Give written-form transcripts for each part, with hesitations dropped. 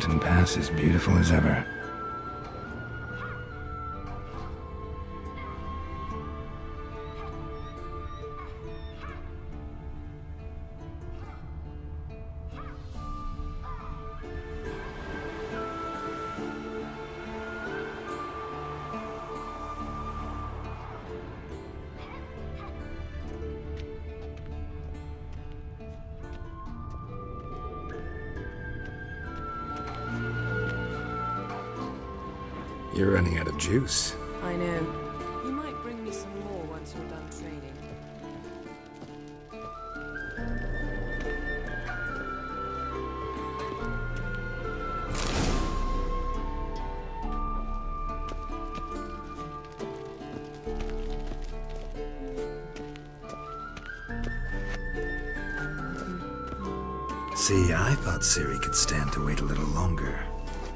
mountain pass as beautiful as ever. You're running out of juice. I know. You might bring me some more once you're done training. See, I thought Siri could stand to wait a little longer.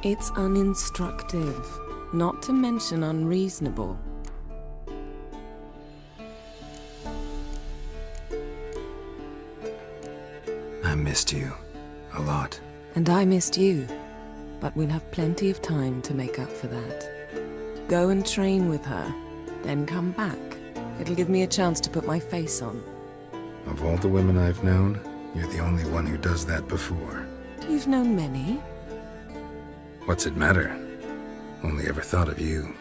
It's uninstructive, not to mention unreasonable. I missed you. A lot. And I missed you. But we'll have plenty of time to make up for that. Go and train with her, then come back. It'll give me a chance to put my face on. Of all the women I've known, you're the only one who does that before. You've known many. What's it matter? Only ever thought of you.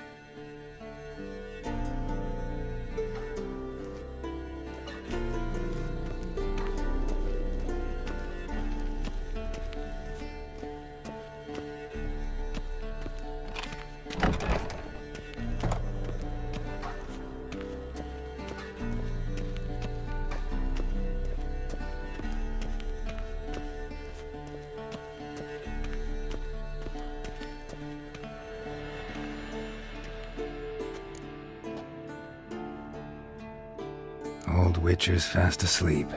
Old Witcher's fast asleep.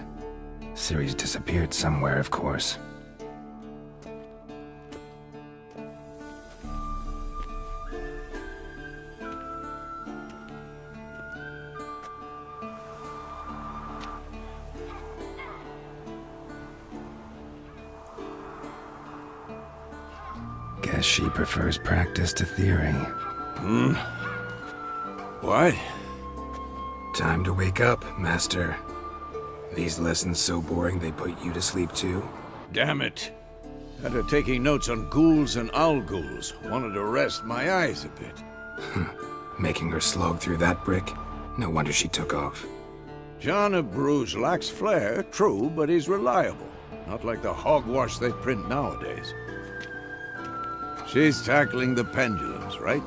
Ciri's disappeared somewhere, of course. Guess she prefers practice to theory. What? Time to wake up, Master. These lessons so boring they put you to sleep too? Damn it. After taking notes on ghouls and owl ghouls, wanted to rest my eyes a bit. Making her slog through that brick? No wonder she took off. John of Bruges lacks flair, true, but he's reliable. Not like the hogwash they print nowadays. She's tackling the pendulums, right?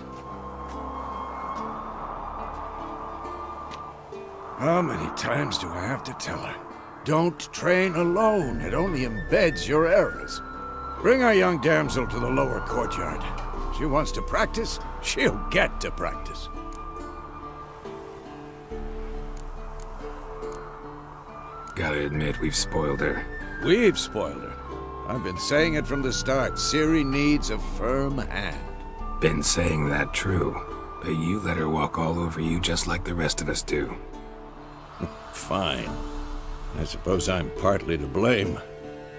How many times do I have to tell her? Don't train alone. It only embeds your errors. Bring our young damsel to the lower courtyard. She wants to practice, she'll get to practice. Gotta admit, we've spoiled her. We've spoiled her. I've been saying it from the start. Ciri needs a firm hand. Been saying that true, but you let her walk all over you just like the rest of us do. Fine. I suppose I'm partly to blame.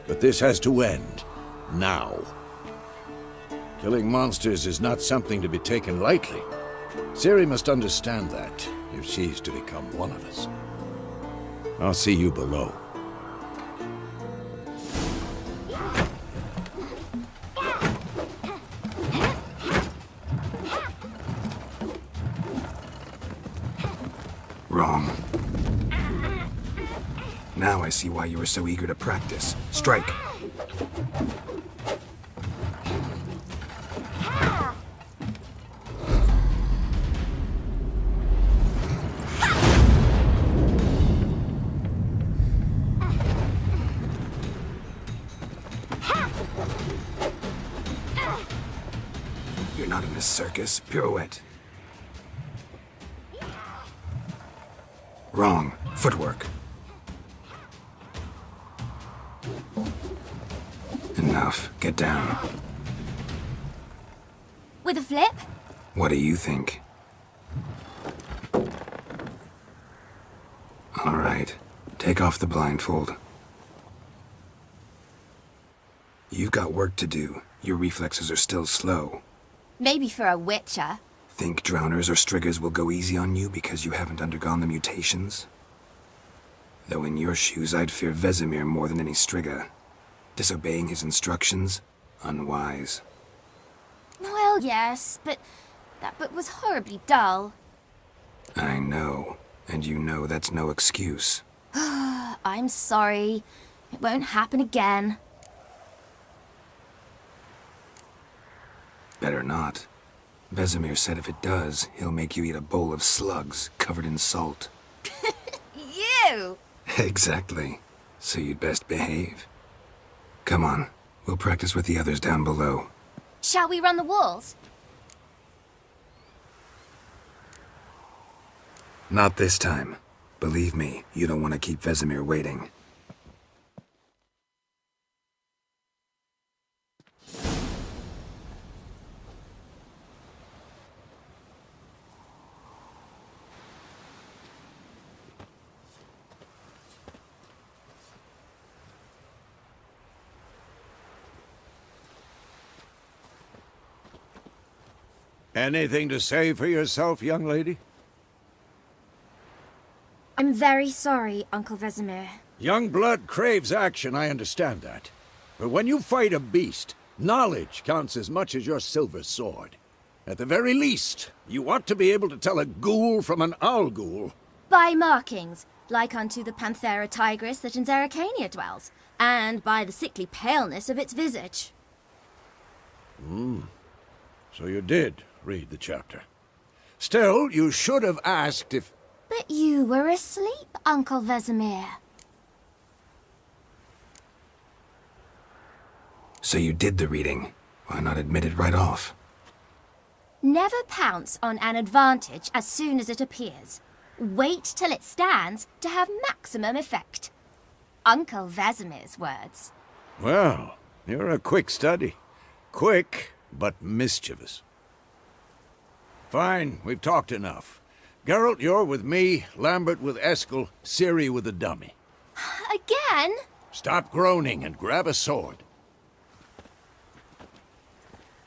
But this has to end. Now. Killing monsters is not something to be taken lightly. Ciri must understand that, if she's to become one of us. I'll see you below. Wrong. Now I see why you were so eager to practice. Strike! You're not in a circus. Pirouette. Wrong. Footwork. Enough. Get down. With a flip? What do you think? All right. Take off the blindfold. You've got work to do. Your reflexes are still slow. Maybe for a witcher. Think drowners or striggers will go easy on you because you haven't undergone the mutations? Though in your shoes, I'd fear Vesemir more than any strigger. Disobeying his instructions? Unwise. Well, yes, but that book was horribly dull. I know. And you know that's no excuse. I'm sorry. It won't happen again. Better not. Vesemir said if it does, he'll make you eat a bowl of slugs covered in salt. You! Exactly. So you'd best behave. Come on, we'll practice with the others down below. Shall we run the walls? Not this time. Believe me, you don't want to keep Vesemir waiting. Anything to say for yourself, young lady? I'm very sorry, Uncle Vesemir. Young blood craves action, I understand that. But when you fight a beast, knowledge counts as much as your silver sword. At the very least, you ought to be able to tell a ghoul from an owl ghoul. By markings, like unto the Panthera tigris that in Zeracania dwells, and by the sickly paleness of its visage. So you did read the chapter. Still, you should have asked if... But you were asleep, Uncle Vesemir. So you did the reading. Why not admit it right off? Never pounce on an advantage as soon as it appears. Wait till it stands to have maximum effect. Uncle Vesemir's words. Well, you're a quick study. Quick, but mischievous. Fine, we've talked enough. Geralt, you're with me, Lambert with Eskel, Ciri with the dummy. Again? Stop groaning and grab a sword.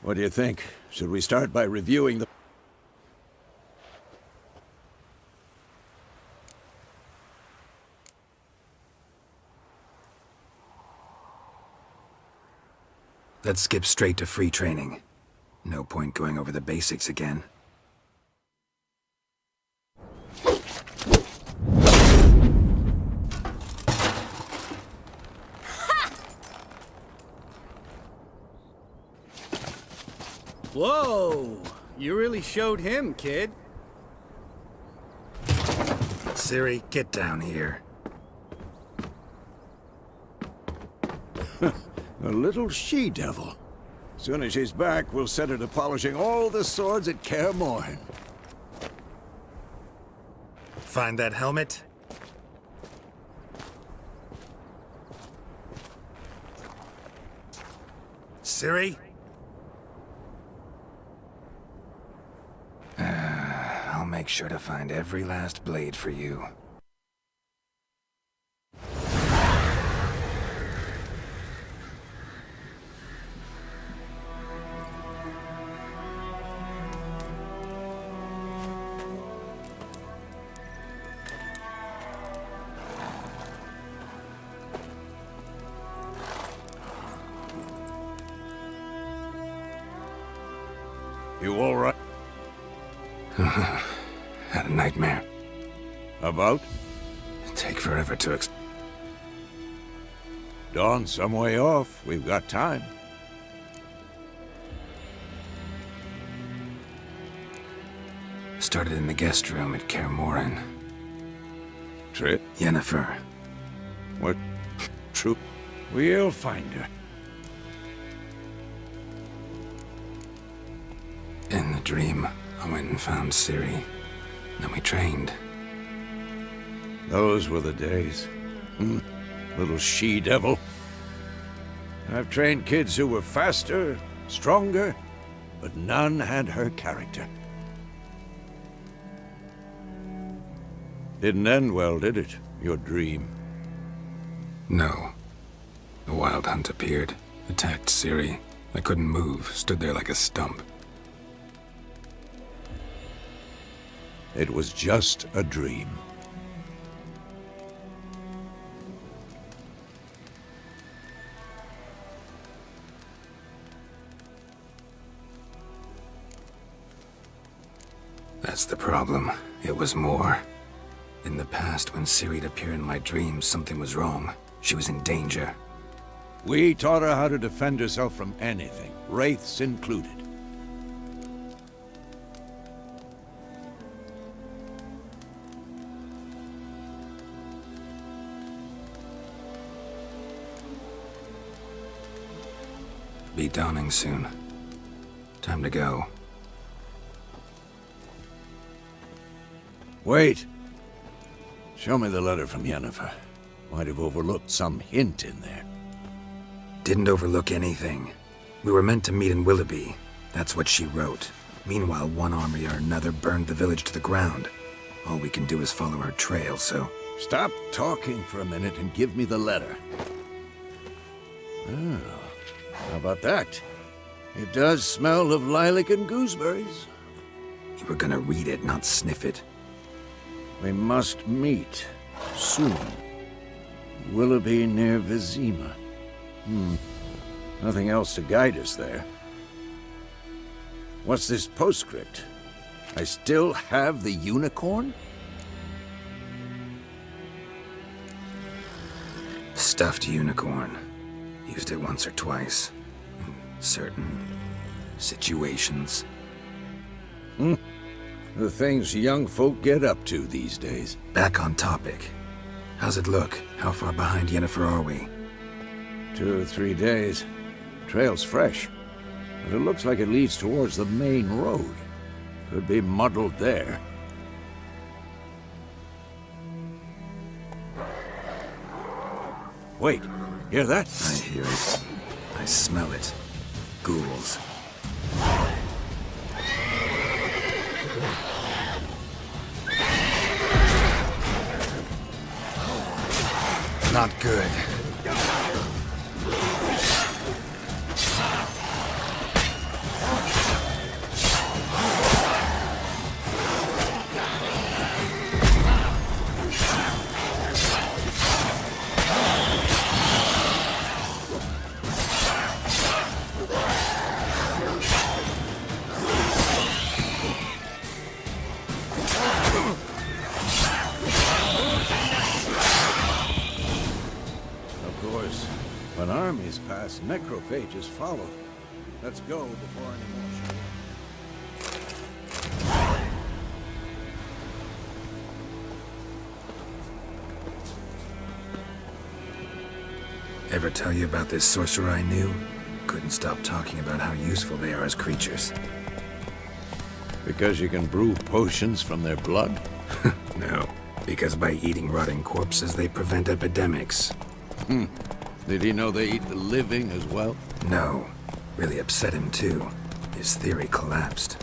What do you think? Should we start by reviewing the... Let's skip straight to free training. No point going over the basics again. Whoa! You really showed him, kid. Ciri, get down here. A little she-devil. Soon as she's back, we'll set her to polishing all the swords at Kaer Morhen. Find that helmet? Ciri? I'll make sure to find every last blade for you. You all right? Had a nightmare. About? Take forever to Dawn's some way off. We've got time. Started in the guest room at Kaer Morhen. Trip? Yennefer. What? True. We'll find her. In the dream, I went and found Ciri. Then we trained. Those were the days. Little she-devil. I've trained kids who were faster, stronger, but none had her character. Didn't end well, did it? Your dream? No. The Wild Hunt appeared, attacked Ciri. I couldn't move, stood there like a stump. It was just a dream. That's the problem. It was more. In the past, when Ciri'd appear in my dreams, something was wrong. She was in danger. We taught her how to defend herself from anything, wraiths included. Be dawning soon. Time to go. Wait. Show me the letter from Yennefer. Might have overlooked some hint in there. Didn't overlook anything. We were meant to meet in Willoughby. That's what she wrote. Meanwhile, one army or another burned the village to the ground. All we can do is follow her trail, so... Stop talking for a minute and give me the letter. Oh, how about that? It does smell of lilac and gooseberries. You were gonna read it, not sniff it. We must meet soon. Willoughby near Vizima. Nothing else to guide us there. What's this postscript? I still have the unicorn? Stuffed unicorn. Used it once or twice. In certain situations. The things young folk get up to these days. Back on topic. How's it look? How far behind Yennefer are we? 2 or 3 days. Trail's fresh, but it looks like it leads towards the main road. Could be muddled there. Wait, hear that? I hear it. I smell it. Ghouls. Not good. When armies pass, necrophages follow. Let's go before any more show. Ever tell you about this sorcerer I knew? Couldn't stop talking about how useful they are as creatures. Because you can brew potions from their blood? No, because by eating rotting corpses, they prevent epidemics. Did he know they eat the living as well? No. Really upset him, too. His theory collapsed.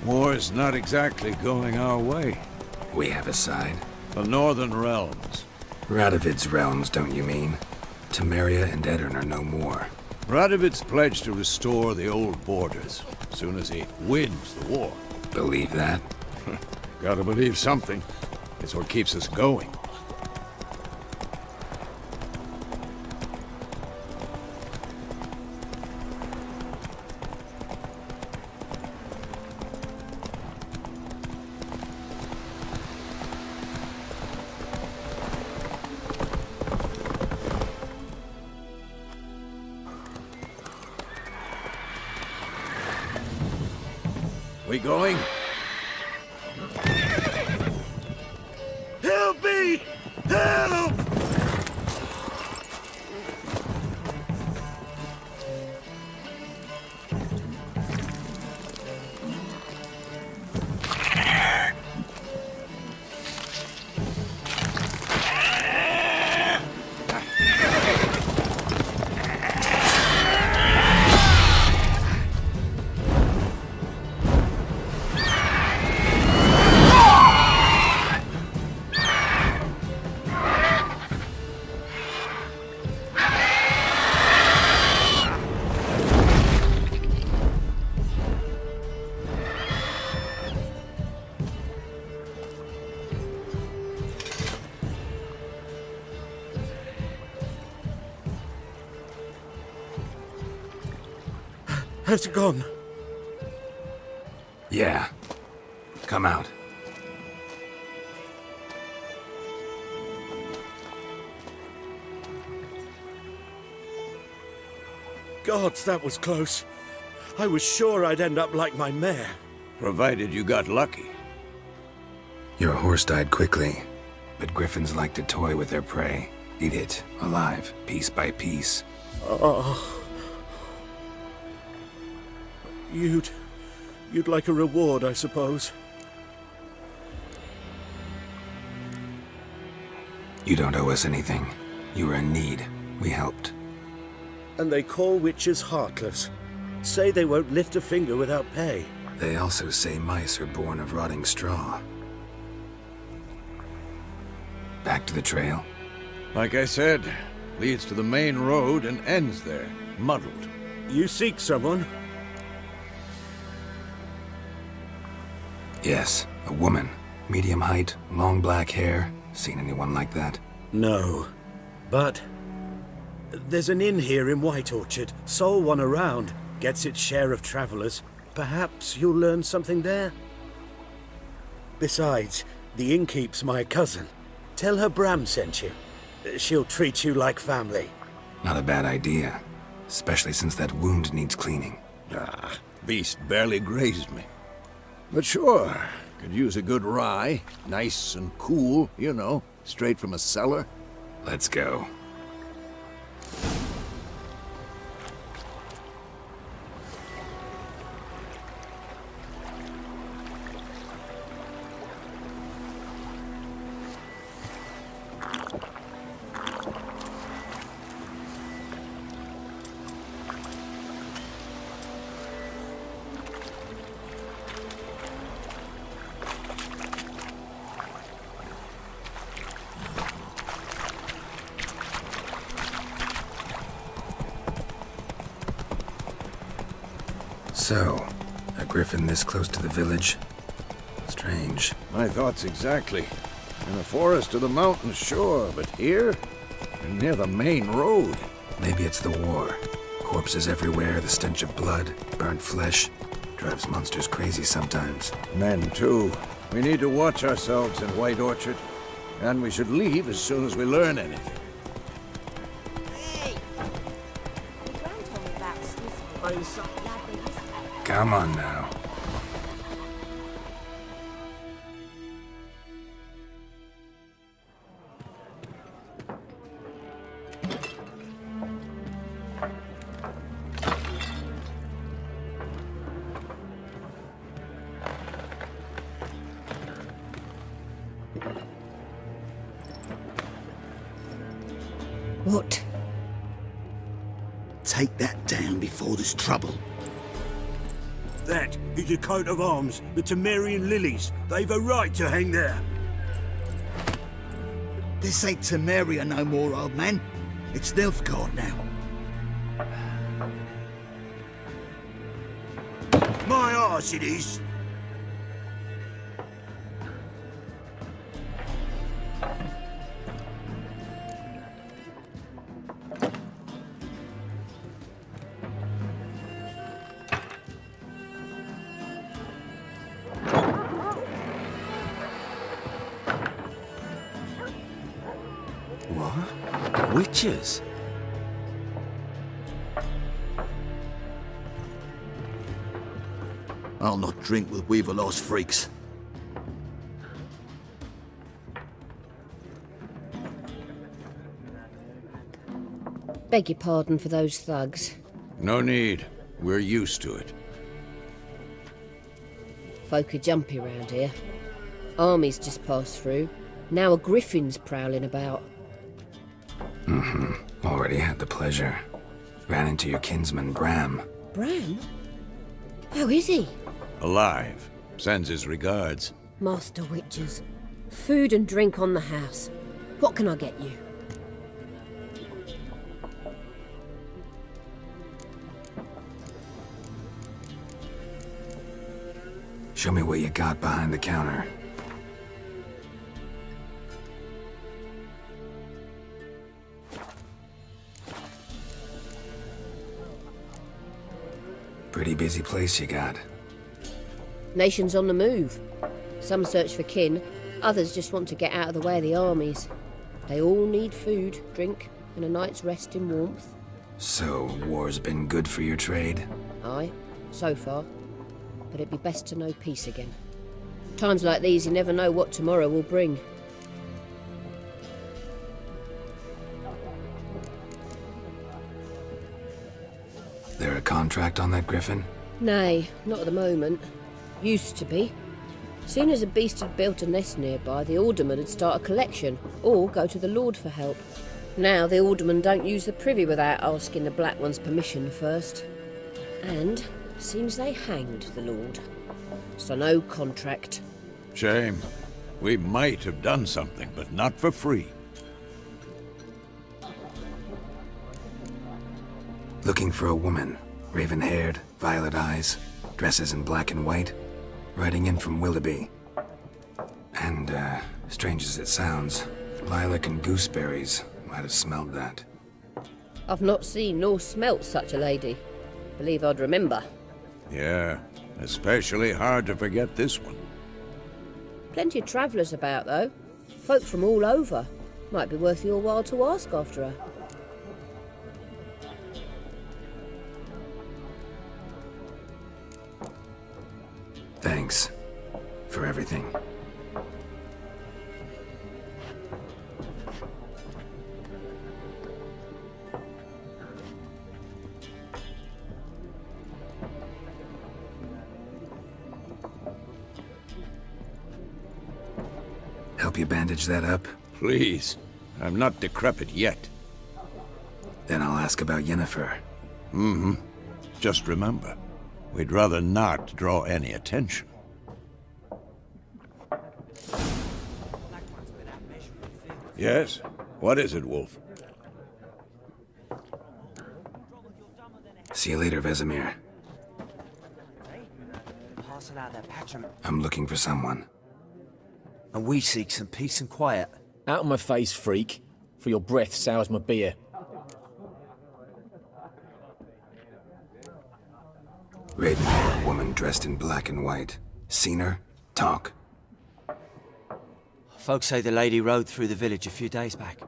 War's not exactly going our way. We have a side. The Northern Realms. Radovid's realms, don't you mean? Temeria and Edirn are no more. Radovid's pledged to restore the old borders, as soon as he wins the war. Believe that? Gotta believe something. It's what keeps us going. We going? Help me! Help! Has it gone? Yeah. Come out. Gods, that was close. I was sure I'd end up like my mare. Provided you got lucky. Your horse died quickly, but griffins like to toy with their prey. Eat it, alive, piece by piece. Oh. You'd like a reward, I suppose. You don't owe us anything. You were in need. We helped. And they call witches heartless. Say they won't lift a finger without pay. They also say mice are born of rotting straw. Back to the trail? Like I said, leads to the main road and ends there, muddled. You seek someone? Yes, a woman. Medium height, long black hair. Seen anyone like that? No. But there's an inn here in White Orchard. Sole one around. Gets its share of travelers. Perhaps you'll learn something there? Besides, the innkeep's my cousin. Tell her Bram sent you. She'll treat you like family. Not a bad idea. Especially since that wound needs cleaning. Ah, beast barely grazed me. But sure, could use a good rye. Nice and cool, you know, straight from a cellar. Let's go. So, a griffin this close to the village? Strange. My thoughts exactly. In the forest or the mountains, sure, but here? And near the main road. Maybe it's the war. Corpses everywhere, the stench of blood, burnt flesh. Drives monsters crazy sometimes. Men, too. We need to watch ourselves in White Orchard. And we should leave as soon as we learn anything. Come on now. What? Take that down before there's trouble. That is a coat of arms, the Temerian lilies. They've a right to hang there. This ain't Temeria no more, old man. It's Nilfgaard now. My arse it is. What? Witches? I'll not drink with Weaverlaw's freaks. Beg your pardon for those thugs. No need. We're used to it. Folk are jumpy round here. Armies just passed through. Now a griffin's prowling about. Already had the pleasure. Ran into your kinsman, Bram. Bram? How is he? Alive. Sends his regards. Master Witches. Food and drink on the house. What can I get you? Show me what you got behind the counter. Pretty busy place you got. Nations on the move. Some search for kin, others just want to get out of the way of the armies. They all need food, drink, and a night's rest in warmth. So, war's been good for your trade? Aye, so far. But it'd be best to know peace again. Times like these, you never know what tomorrow will bring. There a contract on that Griffin? Nay, not at the moment. Used to be. Soon as a beast had built a nest nearby, the alderman would start a collection, or go to the Lord for help. Now the aldermen don't use the privy without asking the Black One's permission first. And seems they hanged the Lord. So no contract. Shame. We might have done something, but not for free. Looking for a woman. Raven-haired, violet eyes, dresses in black and white. Riding in from Willoughby. And, strange as it sounds, lilac and gooseberries might have smelled that. I've not seen nor smelt such a lady. Believe I'd remember. Yeah, especially hard to forget this one. Plenty of travellers about, though. Folk from all over. Might be worth your while to ask after her. Thanks for everything. Help you bandage that up? Please. I'm not decrepit yet. Then I'll ask about Yennefer. Mm-hmm. Just remember, we'd rather not draw any attention. Yes? What is it, Wolf? See you later, Vesemir. I'm looking for someone. And we seek some peace and quiet. Out of my face, freak. For your breath sours my beer. Raven-haired woman dressed in black and white. Seen her? Talk. Folks say the lady rode through the village a few days back.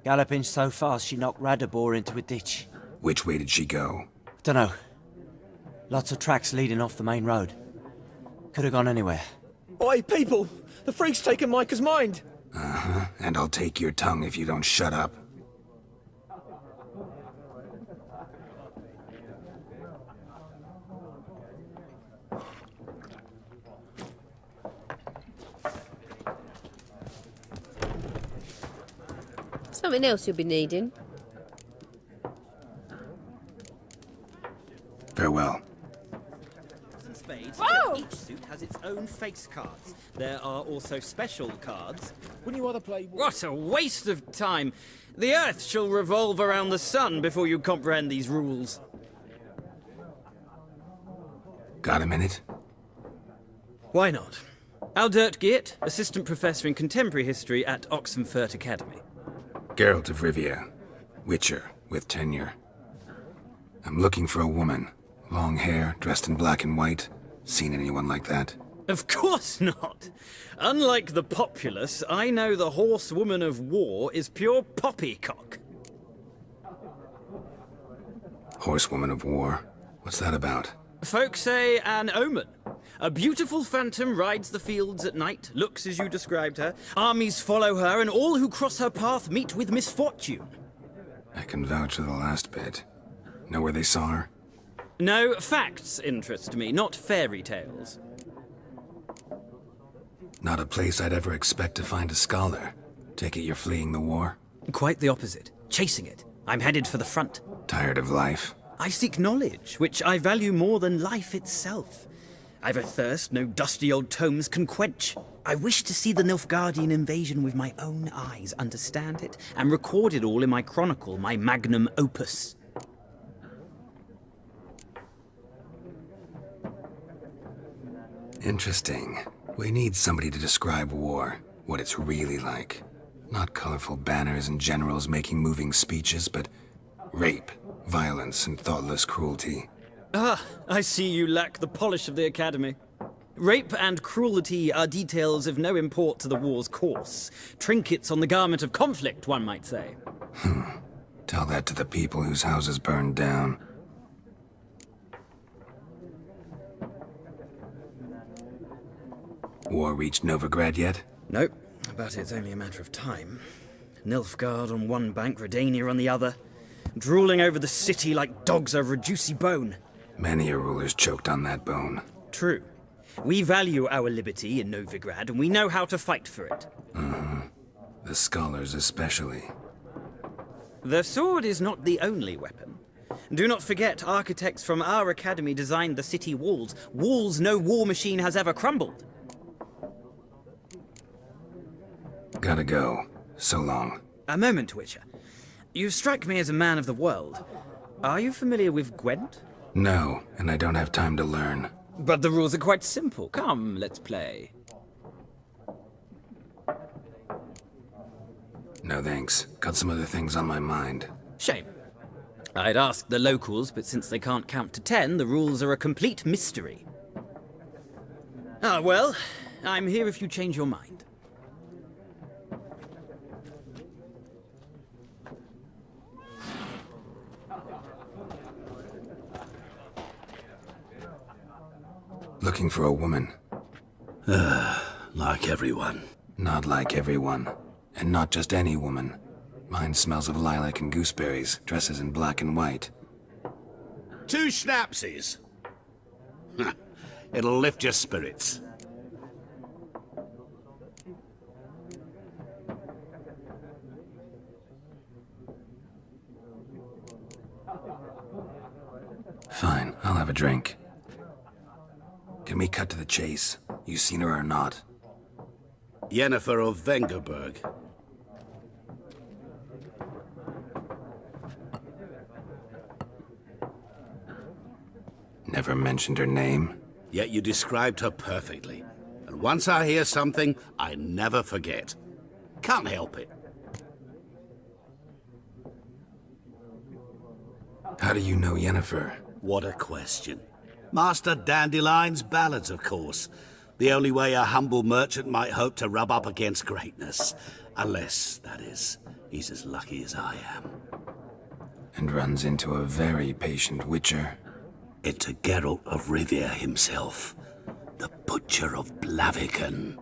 Galloping so fast she knocked Radabor into a ditch. Which way did she go? Dunno. Lots of tracks leading off the main road. Could have gone anywhere. Oi, people! The freak's taken Micah's mind! Uh-huh. And I'll take your tongue if you don't shut up. Something else you'll be needing. Farewell. Spades. Each suit has its own face cards. There are also special cards. Wouldn't you rather play... What a waste of time! The Earth shall revolve around the sun before you comprehend these rules. Got a minute? Why not? Aldert Geert, Assistant Professor in Contemporary History at Oxenfurt Academy. Geralt of Rivia. Witcher, with tenure. I'm looking for a woman. Long hair, dressed in black and white. Seen anyone like that? Of course not! Unlike the populace, I know the horsewoman of war is pure poppycock. Horsewoman of war? What's that about? Folk say an omen. A beautiful phantom rides the fields at night, looks as you described her. Armies follow her, and all who cross her path meet with misfortune. I can vouch for the last bit. Know where they saw her? No, facts interest me, not fairy tales. Not a place I'd ever expect to find a scholar. Take it you're fleeing the war? Quite the opposite. Chasing it. I'm headed for the front. Tired of life? I seek knowledge, which I value more than life itself. I've a thirst no dusty old tomes can quench. I wish to see the Nilfgaardian invasion with my own eyes, understand it, and record it all in my chronicle, my magnum opus. Interesting. We need somebody to describe war, what it's really like. Not colorful banners and generals making moving speeches, but rape, violence, and thoughtless cruelty. Ah, I see you lack the polish of the Academy. Rape and cruelty are details of no import to the war's course. Trinkets on the garment of conflict, one might say. Tell that to the people whose houses burned down. War reached Novigrad yet? Nope, but it's only a matter of time. Nilfgaard on one bank, Redania on the other, drooling over the city like dogs over a juicy bone. Many a ruler's choked on that bone. True. We value our liberty in Novigrad, and we know how to fight for it. The scholars especially. The sword is not the only weapon. Do not forget, architects from our academy designed the city walls. Walls no war machine has ever crumbled. Gotta go. So long. A moment, Witcher. You strike me as a man of the world. Are you familiar with Gwent? No, and I don't have time to learn. But the rules are quite simple. Come, let's play. No thanks. Got some other things on my mind. Shame. I'd ask the locals, but since they can't count to 10, the rules are a complete mystery. Ah, well, I'm here if you change your mind. Looking for a woman. Like everyone. Not like everyone. And not just any woman. Mine smells of lilac and gooseberries, dresses in black and white. 2 schnapsies. It'll lift your spirits. Fine, I'll have a drink. Can we cut to the chase? You seen her or not? Yennefer of Vengerberg. Never mentioned her name? Yet you described her perfectly. And once I hear something, I never forget. Can't help it. How do you know Yennefer? What a question. Master Dandelion's ballads, of course. The only way a humble merchant might hope to rub up against greatness. Unless, that is, he's as lucky as I am. And runs into a very patient witcher. Into Geralt of Rivia himself. The Butcher of Blaviken.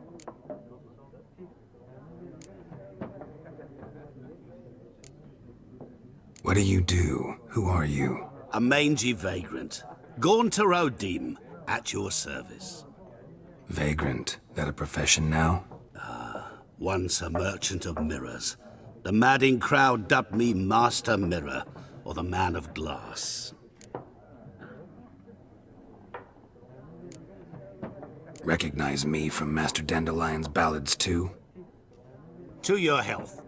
What do you do? Who are you? A mangy vagrant. Gaunter Odim, at your service. Vagrant. That a profession now? Once a merchant of mirrors. The madding crowd dubbed me Master Mirror, or the Man of Glass. Recognize me from Master Dandelion's ballads too? To your health.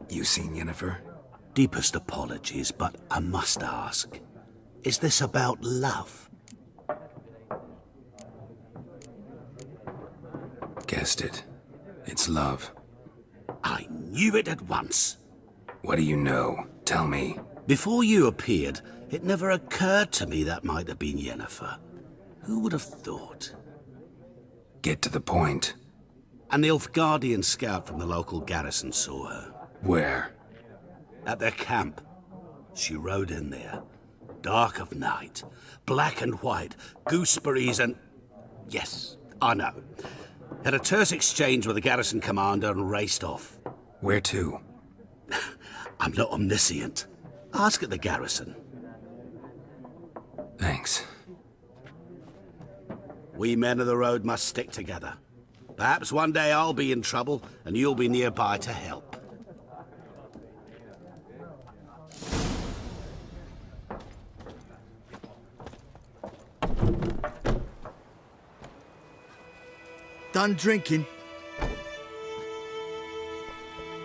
You seen Yennefer? Deepest apologies, but I must ask. Is this about love? Guessed it. It's love. I knew it at once. What do you know? Tell me. Before you appeared, it never occurred to me that might have been Yennefer. Who would have thought? Get to the point. A Nilfgaardian scout from the local garrison saw her. Where? At their camp. She rode in there. Dark of night. Black and white. Gooseberries and... Yes, I know. Had a terse exchange with the garrison commander and raced off. Where to? I'm not omniscient. Ask at the garrison. Thanks. We men of the road must stick together. Perhaps one day I'll be in trouble and you'll be nearby to help. Done drinking?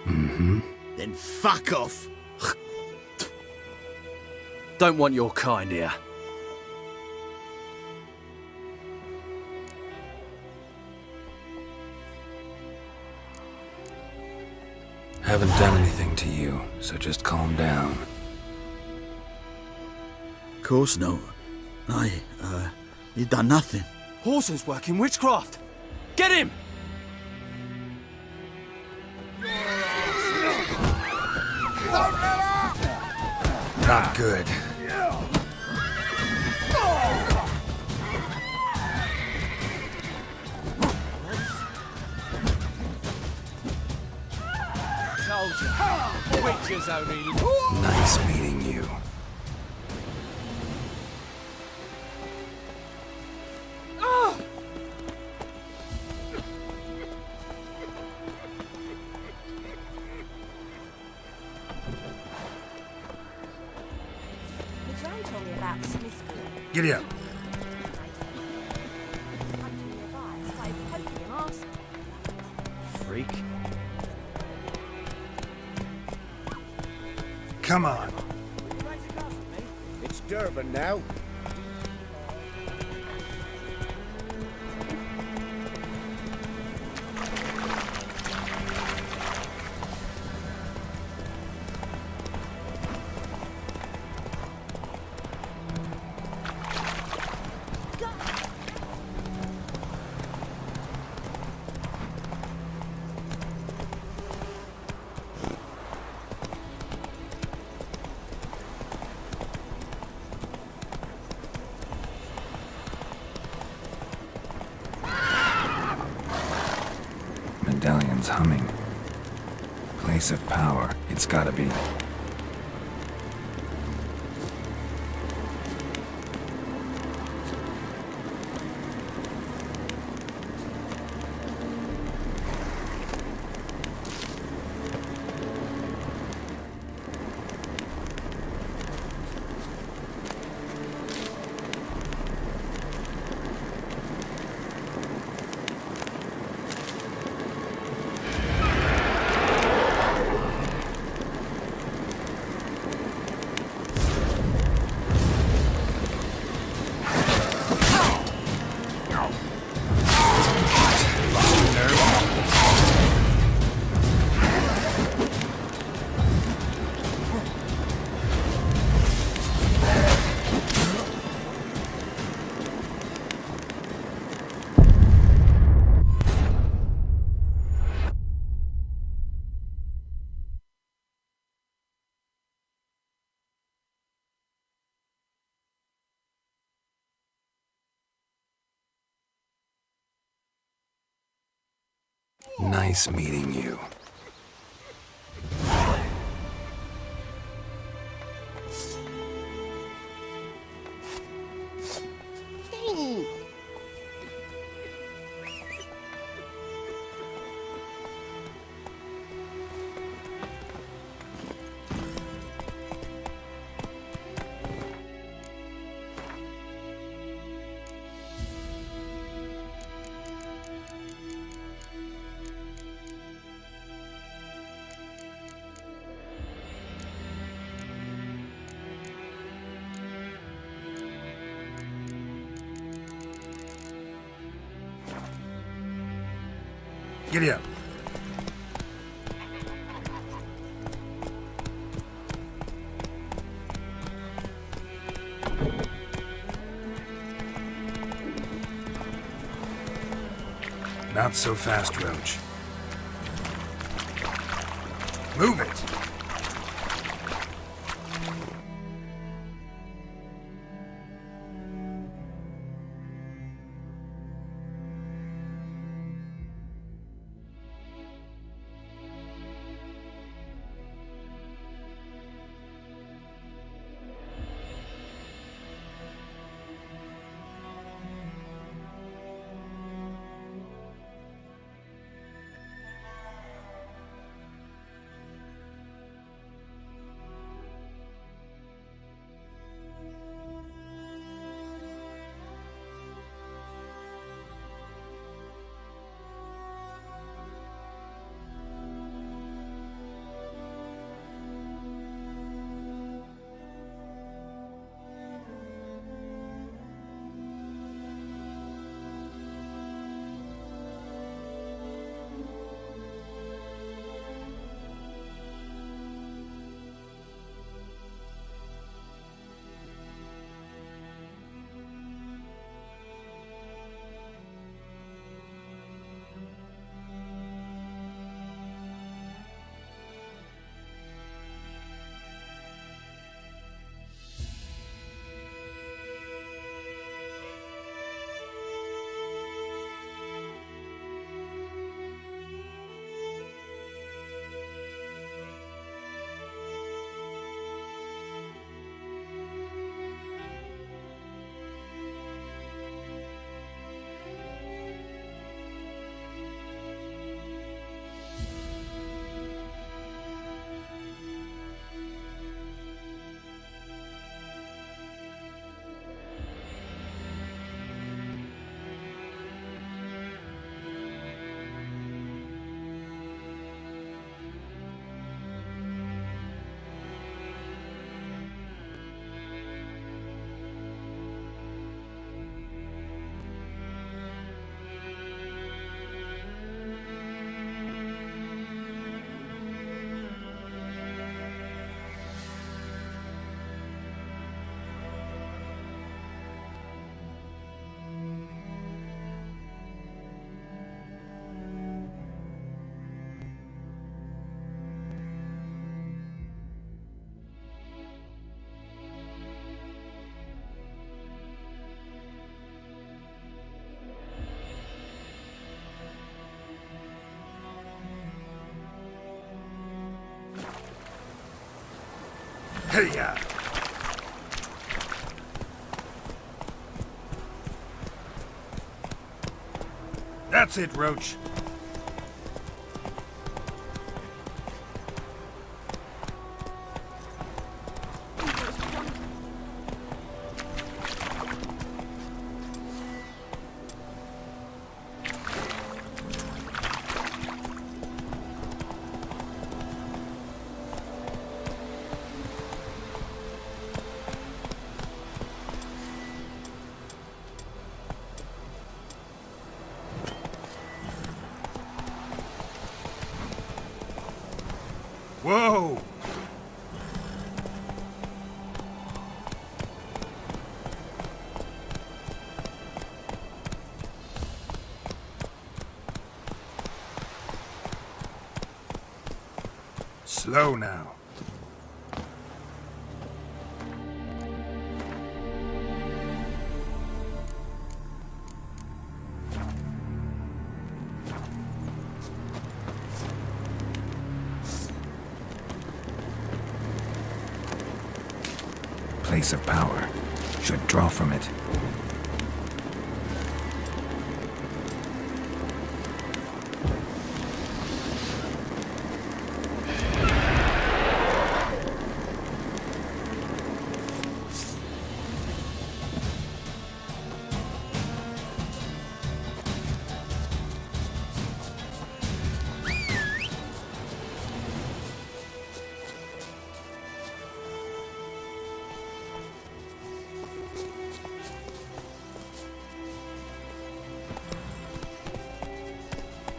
Mm-hmm. Then fuck off. Don't want your kind here. Haven't done anything to you, so just calm down. Course no. You done nothing. Horson's working witchcraft. Get him! Not good. Witches only. Nice meeting you. Giddy up. Freak. Come on. It's Durban now. Medallion's humming. Place of power, it's gotta be. Nice meeting you. Giddy up. Not so fast, Roach. Move it! Hey-ya! That's it, Roach. Whoa! Slow now. Place of power. Should draw from it.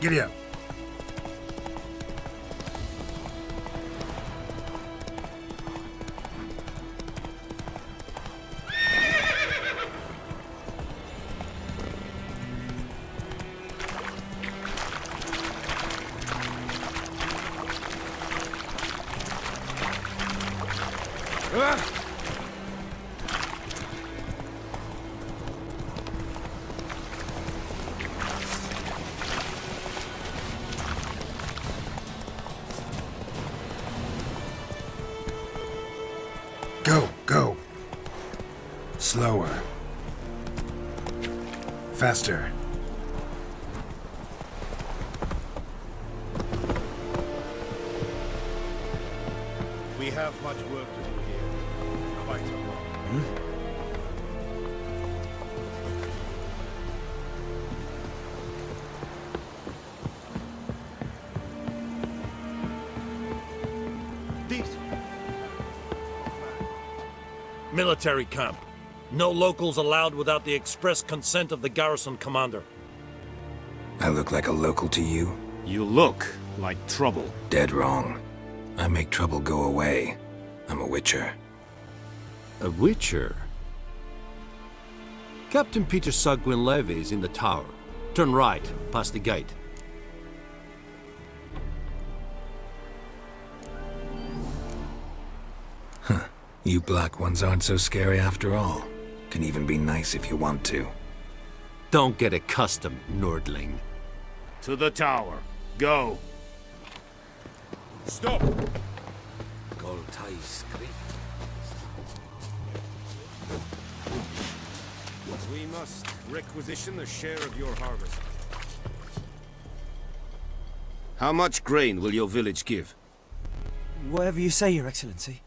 Giddy up. Go. Slower. Faster. We have much work to do here. Quite a lot. Military camp. No locals allowed without the express consent of the garrison commander. I look like a local to you? You look like trouble. Dead wrong. I make trouble go away. I'm a witcher. A witcher? Captain Peter Sagwin Levy is in the tower. Turn right, past the gate. You black ones aren't so scary after all. Can even be nice if you want to. Don't get accustomed, Nordling. To the tower. Go. Stop! We must requisition a share of your harvest. How much grain will your village give? Whatever you say, Your Excellency.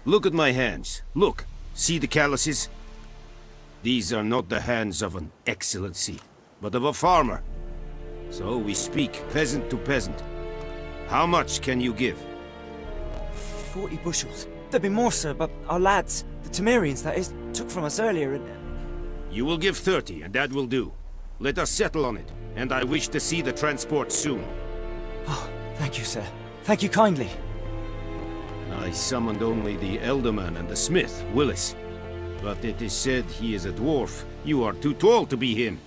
Look at my hands. Look. See the calluses? These are not the hands of an excellency, but of a farmer. So we speak peasant to peasant. How much can you give? 40 bushels. There'd be more, sir, but our lads, the Temerians, that is, took from us earlier and... You will give 30, and that will do. Let us settle on it, and I wish to see the transport soon. Oh, thank you, sir. Thank you kindly. I summoned only the Elderman and the smith, Willis. But it is said he is a dwarf. You are too tall to be him.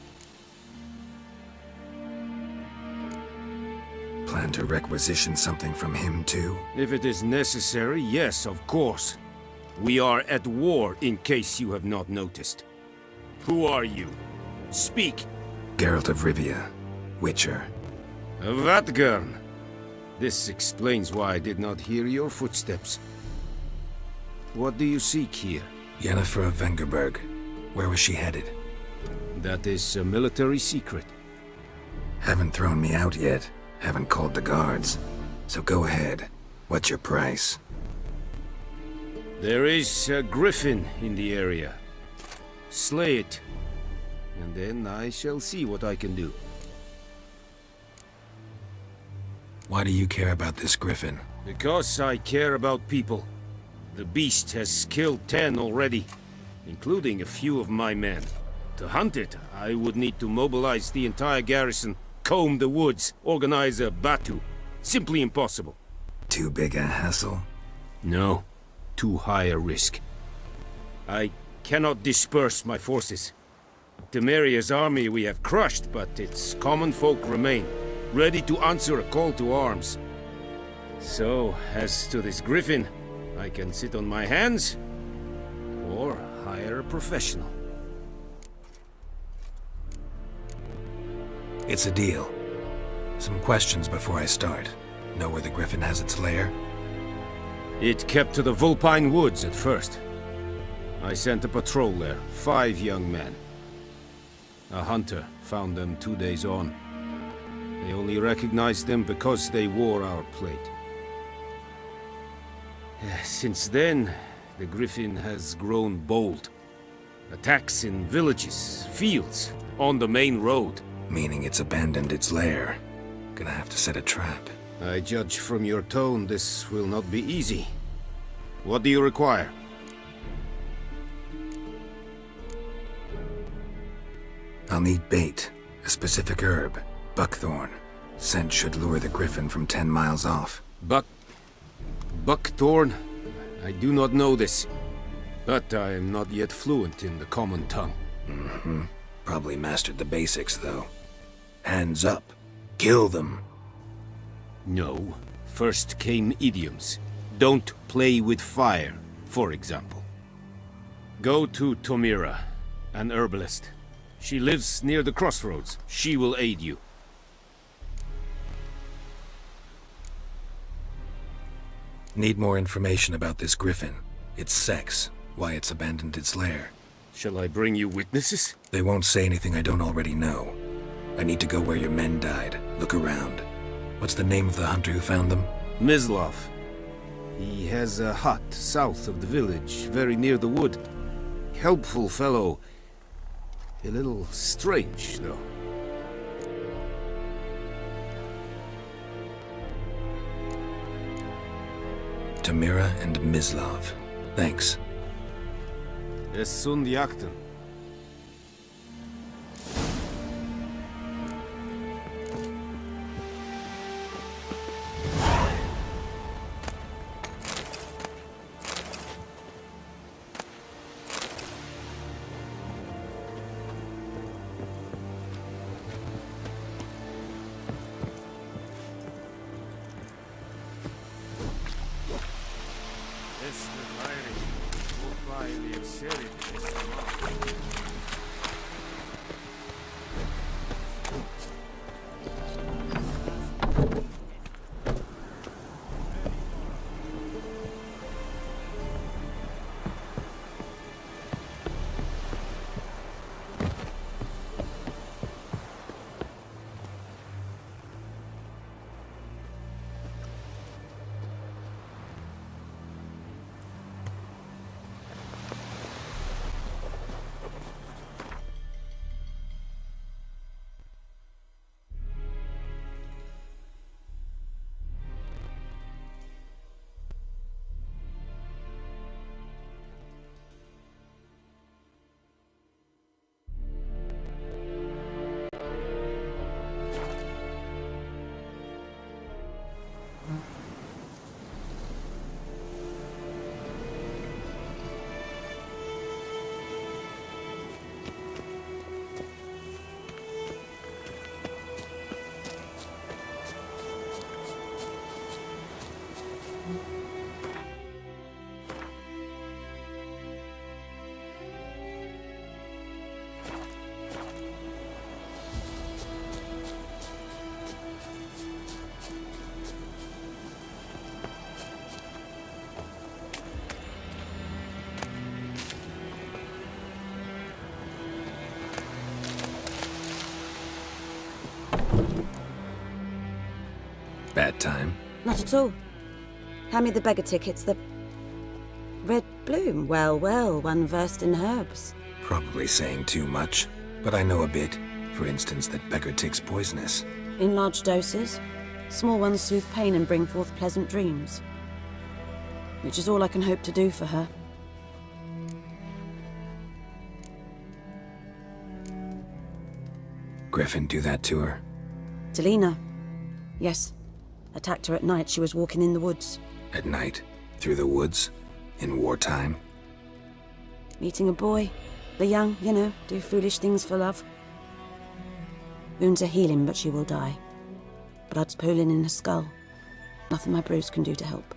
Plan to requisition something from him too? If it is necessary, yes, of course. We are at war, in case you have not noticed. Who are you? Speak. Geralt of Rivia, Witcher. Vatgern. This explains why I did not hear your footsteps. What do you seek here? Yennefer of Vengerberg. Where was she headed? That is a military secret. Haven't thrown me out yet. Haven't called the guards. So go ahead. What's your price? There is a griffin in the area. Slay it, and then I shall see what I can do. Why do you care about this griffin? Because I care about people. The beast has killed 10 already, including a few of my men. To hunt it, I would need to mobilize the entire garrison, comb the woods, organize a batu. Simply impossible. Too big a hassle? No, too high a risk. I cannot disperse my forces. Temeria's army we have crushed, but its common folk remain, ready to answer a call to arms. So, as to this griffin, I can sit on my hands, or hire a professional. It's a deal. Some questions before I start. Know where the griffin has its lair? It kept to the Vulpine Woods at first. I sent a patrol there, 5 young men. A hunter found them 2 days on. They only recognized them because they wore our plate. Since then, the griffin has grown bold. Attacks in villages, fields, on the main road. Meaning it's abandoned its lair. Gonna have to set a trap. I judge from your tone this will not be easy. What do you require? I'll need bait, a specific herb, buckthorn. Scent should lure the griffin from 10 miles off. Buckthorn? I do not know this, but I am not yet fluent in the common tongue. Mm-hmm. Probably mastered the basics, though. Hands up. Kill them. No. First came idioms. Don't play with fire, for example. Go to Tomira, an herbalist. She lives near the crossroads. She will aid you. Need more information about this griffin. Its sex, why it's abandoned its lair. Shall I bring you witnesses? They won't say anything I don't already know. I need to go where your men died. Look around. What's the name of the hunter who found them? Mislav. He has a hut south of the village, very near the wood. Helpful fellow. A little strange, though. Tamira and Mislav. Thanks. Es sunt jakten. Bad time? Not at all. Hand me the beggar tickets, the... Red bloom. Well, well, one versed in herbs. Probably saying too much, but I know a bit. For instance, that beggar tick's poisonous. In large doses. Small ones soothe pain and bring forth pleasant dreams. Which is all I can hope to do for her. Griffin do that to her? Delina. Yes. Attacked her at night. She was walking in the woods. At night? Through the woods? In wartime? Meeting a boy. The young, you know, do foolish things for love. Wounds are healing, but she will die. Blood's pooling in her skull. Nothing my brews can do to help.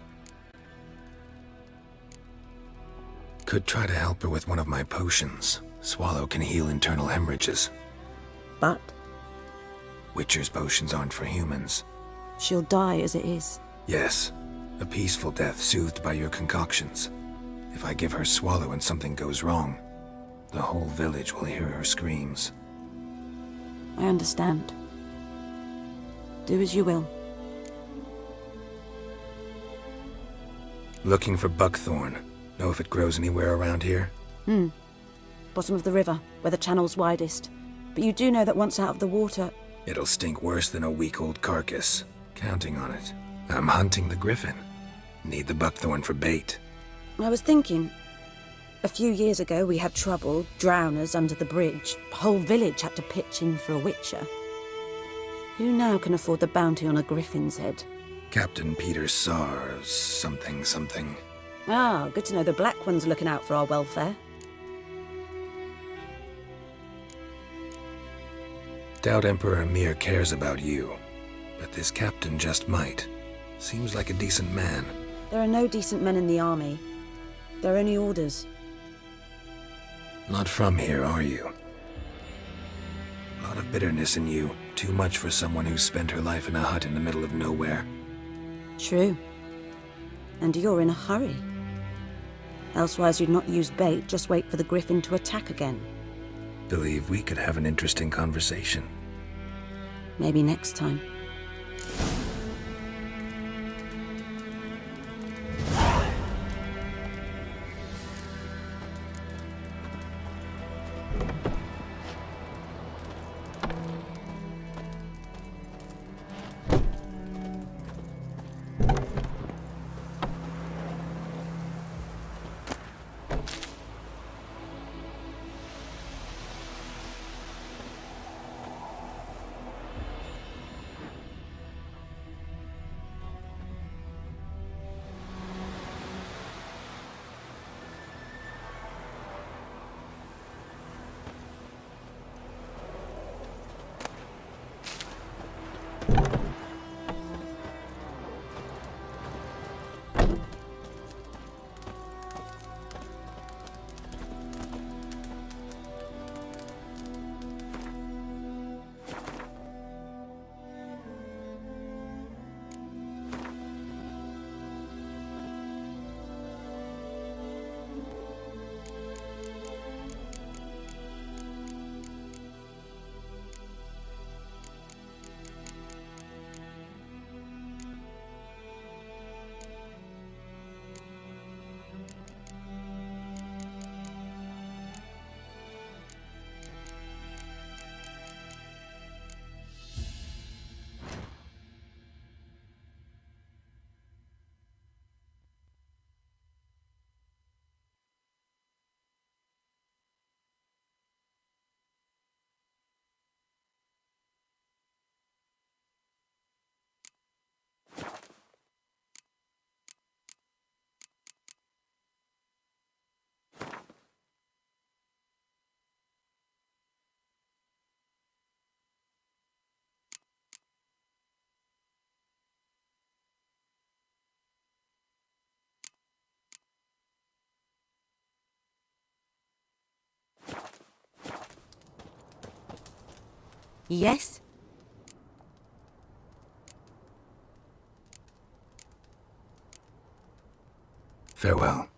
Could try to help her with one of my potions. Swallow can heal internal hemorrhages. But? Witcher's potions aren't for humans. She'll die as it is. Yes. A peaceful death soothed by your concoctions. If I give her Swallow and something goes wrong, the whole village will hear her screams. I understand. Do as you will. Looking for buckthorn. Know if it grows anywhere around here? Bottom of the river, where the channel's widest. But you do know that once out of the water... It'll stink worse than a week-old carcass. Counting on it. I'm hunting the griffin. Need the buckthorn for bait. I was thinking... A few years ago we had trouble, drowners under the bridge. The whole village had to pitch in for a witcher. Who now can afford the bounty on a griffin's head? Captain Peter Sars, something. Ah, good to know the Black One's looking out for our welfare. Doubt Emperor Mir cares about you, but this captain just might. Seems like a decent man. There are no decent men in the army. They're only orders. Not from here, are you? A lot of bitterness in you. Too much for someone who spent her life in a hut in the middle of nowhere. True. And you're in a hurry. Elsewise you'd not use bait, just wait for the griffin to attack again. Believe we could have an interesting conversation. Maybe next time. Yes? Farewell.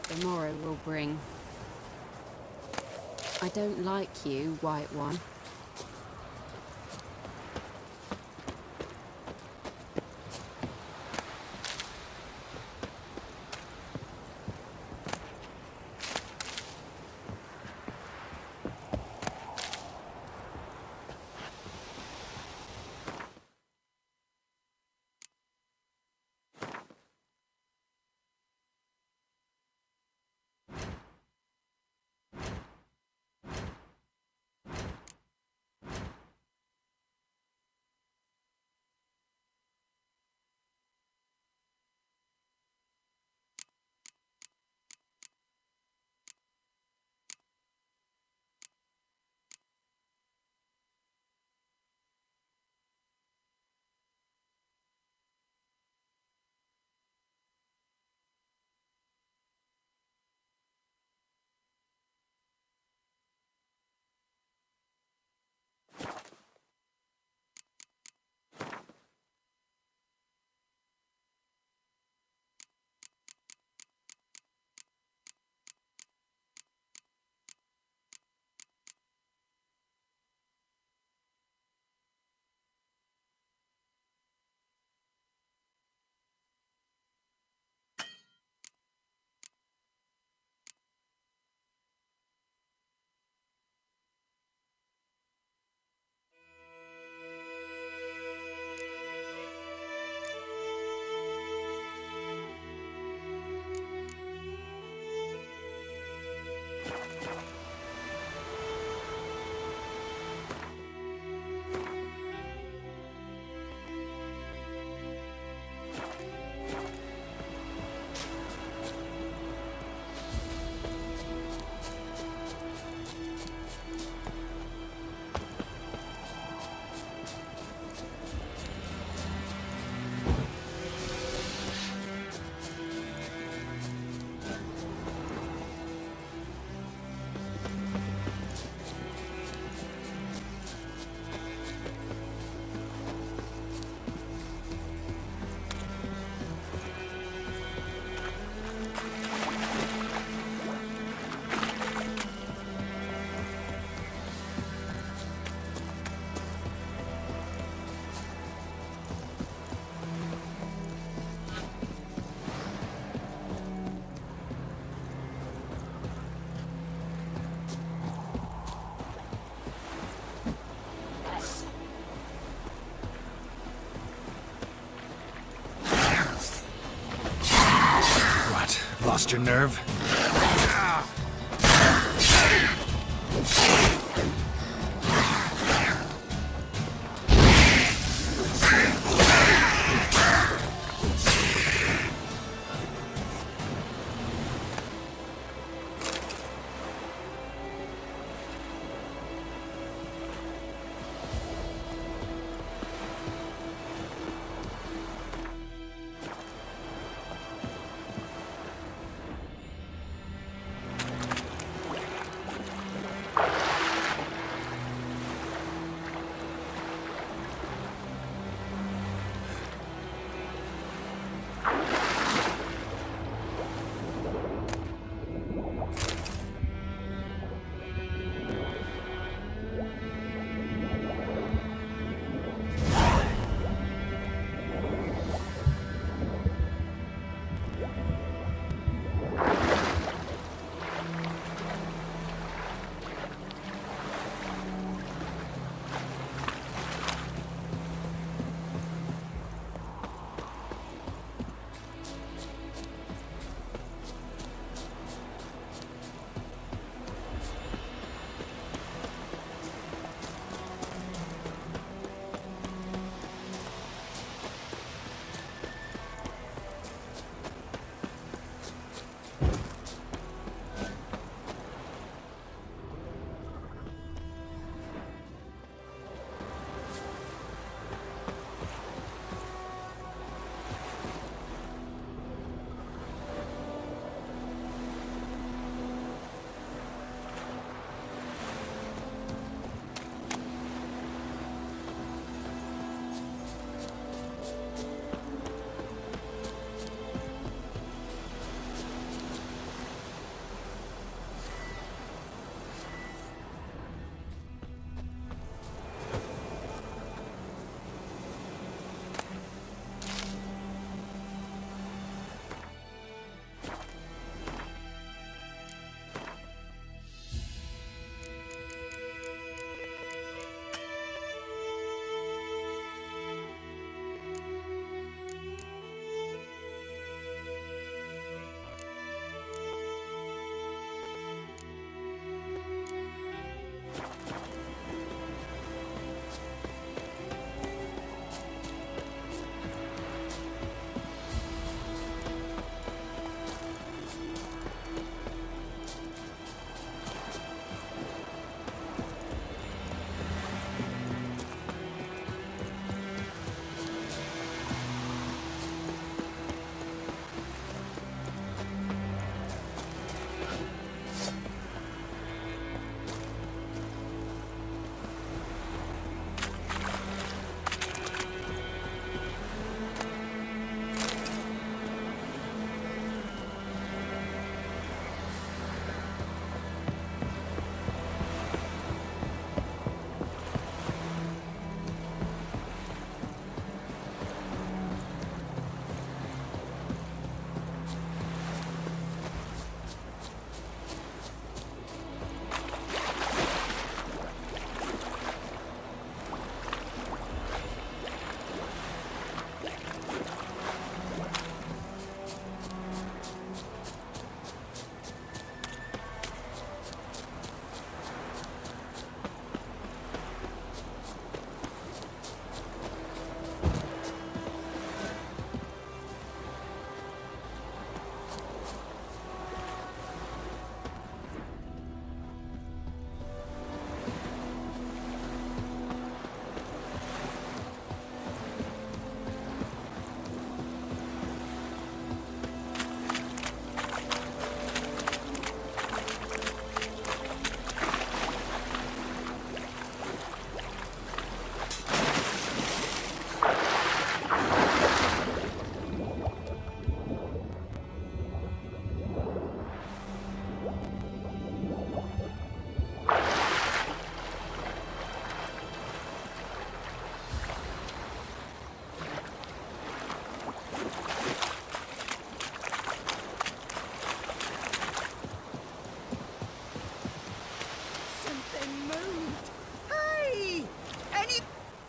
the morrow will bring. I don't like you, White One. Lost your nerve?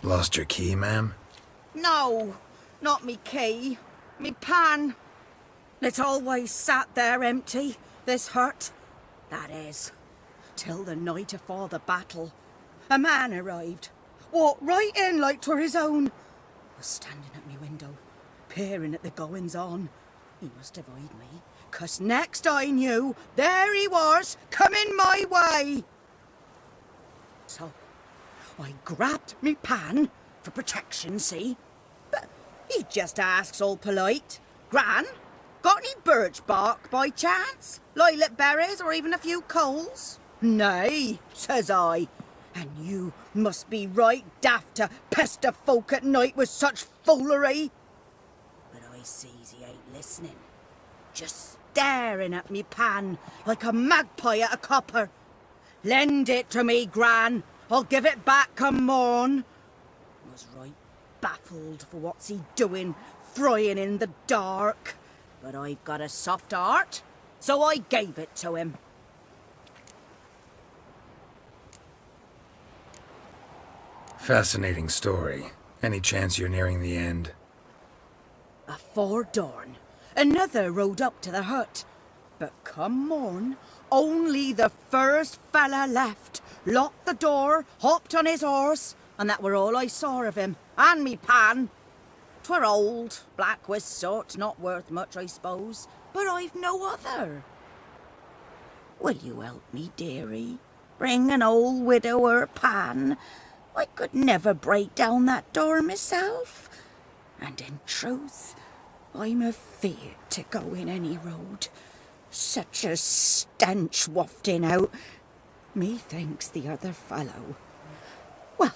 Lost your key, ma'am? No, not me key. Me pan. It's always sat there empty, this hut. That is, till the night afore the battle. A man arrived, walked right in like 'twere his own. Was standing at me window, peering at the goings-on. He must have eyed me, 'cause next I knew, there he was, coming my way. So, I grabbed me pan, for protection, see? But he just asks all polite, Gran, got any birch bark by chance? Lilac berries or even a few coals? Nay, says I. And you must be right daft to pester folk at night with such foolery. But I sees he ain't listening. Just staring at me pan like a magpie at a copper. Lend it to me, Gran. I'll give it back come morn. Was right baffled for what's he doing, frying in the dark. But I've got a soft heart, so I gave it to him. Fascinating story. Any chance you're nearing the end? Afore dawn, another rode up to the hut. But come morn, only the first fella left, locked the door, hopped on his horse, and that were all I saw of him, and me pan. 'Twere old, black with soot, not worth much, I suppose, but I've no other. Will you help me, dearie? Bring an old widower pan. I could never break down that door myself. And in truth, I'm afeard to go in any road. Such a stench wafting out. Methinks the other fellow, well,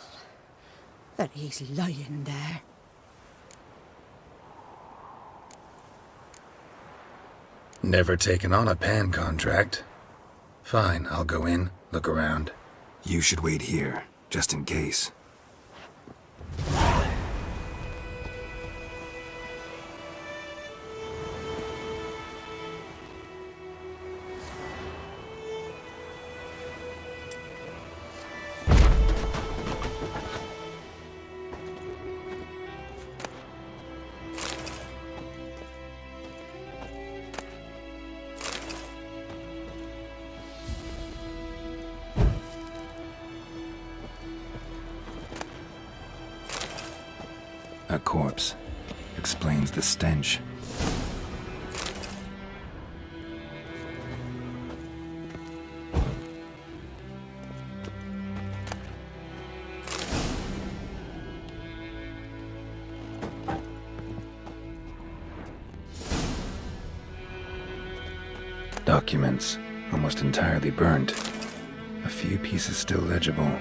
that he's lying there. Never taken on a pan contract. Fine, I'll go in, look around. You should wait here, just in case. A corpse. Explains the stench. Documents, almost entirely burnt. A few pieces still legible.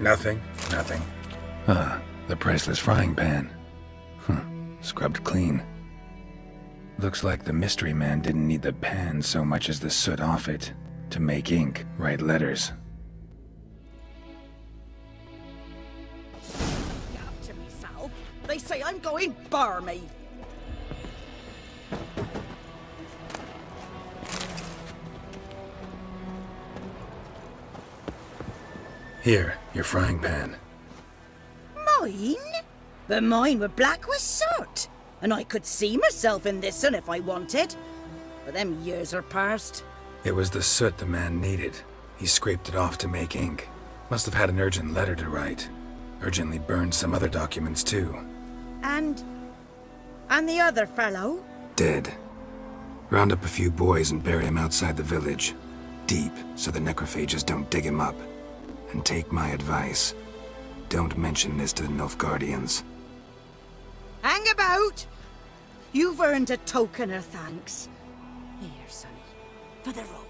Nothing. Ah, the priceless frying pan. Scrubbed clean. Looks like the mystery man didn't need the pan so much as the soot off it to make ink, write letters. Gab to myself. They say I'm going barmy. Here, your frying pan. Mine? But mine were black with soot, and I could see myself in this one if I wanted. But them years are past. It was the soot the man needed. He scraped it off to make ink. Must have had an urgent letter to write. Urgently burned some other documents too. And the other fellow? Dead. Round up a few boys and bury him outside the village. Deep, so the necrophages don't dig him up. And take my advice. Don't mention this to the Nilfgaardians. Hang about! You've earned a token of thanks. Here, sonny, for the road.